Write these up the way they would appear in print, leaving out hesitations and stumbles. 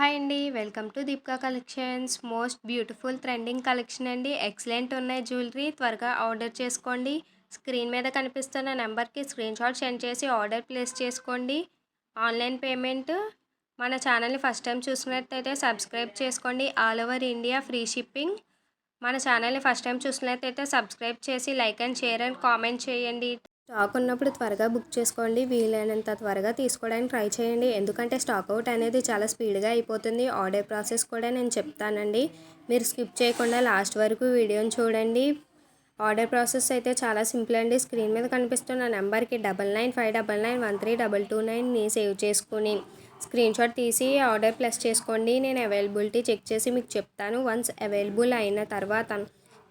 Hi అండి. Welcome to Deepika collections. Most beautiful trending collection అండి. Excellent ఉన్నాయి జ్యువెలరీ. త్వరగా ఆర్డర్ చేసుకోండి. స్క్రీన్ మీద కనిపిస్తున్న నెంబర్కి స్క్రీన్ షాట్ సెండ్ చేసి ఆర్డర్ ప్లేస్ చేసుకోండి. Online payment. మన ఛానల్ని ఫస్ట్ టైం చూసినట్టయితే సబ్స్క్రైబ్ చేసుకోండి. All over India free shipping. మన ఛానల్ని ఫస్ట్ టైం చూసినట్టయితే సబ్స్క్రైబ్ చేసి like and share and comment చేయండి. స్టాక్ ఉన్నప్పుడు త్వరగా బుక్ చేసుకోండి. వీలైనంత త్వరగా తీసుకోవడానికి ట్రై చేయండి. ఎందుకంటే స్టాక్ అవుట్ అనేది చాలా స్పీడ్గా అయిపోతుంది. ఆర్డర్ ప్రాసెస్ కూడా నేను చెప్తానండి. మీరు స్కిప్ చేయకుండా లాస్ట్ వరకు వీడియోని చూడండి. ఆర్డర్ ప్రాసెస్ అయితే చాలా సింపుల్ అండి. స్క్రీన్ మీద కనిపిస్తున్న నెంబర్కి 9959913229ని సేవ్ చేసుకుని స్క్రీన్ షాట్ తీసి ఆర్డర్ ప్లేస్ చేసుకోండి. నేను అవైలబిలిటీ చెక్ చేసి మీకు చెప్తాను. వన్స్ అవైలబుల్ అయిన తర్వాత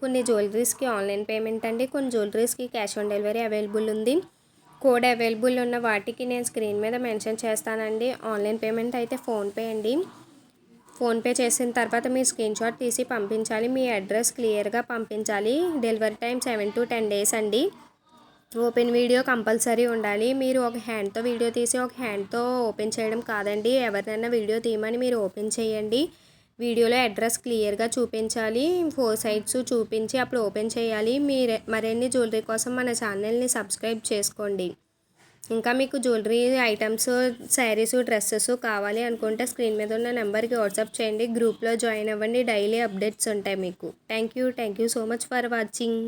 కొన్ని జ్యువెలరీస్కి ఆన్లైన్ పేమెంట్ అండి, కొన్ని జ్యువెలరీస్కి క్యాష్ ఆన్ డెలివరీ అవైలబుల్ ఉంది. కోడ్ అవైలబుల్ ఉన్న వాటికి నేను స్క్రీన్ మీద మెన్షన్ చేస్తానండి. ఆన్లైన్ పేమెంట్ అయితే ఫోన్పే అండి. ఫోన్పే చేసిన తర్వాత మీరు స్క్రీన్ షాట్ తీసి పంపించాలి. మీ అడ్రస్ క్లియర్గా పంపించాలి. డెలివరీ టైం 7 to 10 days అండి. ఓపెన్ వీడియో కంపల్సరీ ఉండాలి. మీరు ఒక హ్యాండ్తో వీడియో తీసి ఒక హ్యాండ్తో ఓపెన్ చేయడం కాదండి. ఎవరినైనా వీడియో తీయమని మీరు ఓపెన్ చేయండి. వీడియోలో అడ్రస్ క్లియర్గా చూపించాలి. 4 sides చూపించి అప్పుడు ఓపెన్ చేయాలి. మరిన్ని జ్యువెలరీ కోసం మన ఛానల్ని సబ్స్క్రైబ్ చేసుకోండి. ఇంకా మీకు జ్యువెలరీ ఐటమ్స్, శారీస్, డ్రెస్సెస్ కావాలి అనుకుంటే స్క్రీన్ మీద ఉన్న నెంబర్కి వాట్సాప్ చేయండి. గ్రూప్లో జాయిన్ అవ్వండి. డైలీ అప్డేట్స్ ఉంటాయి మీకు. Thank you so much for watching.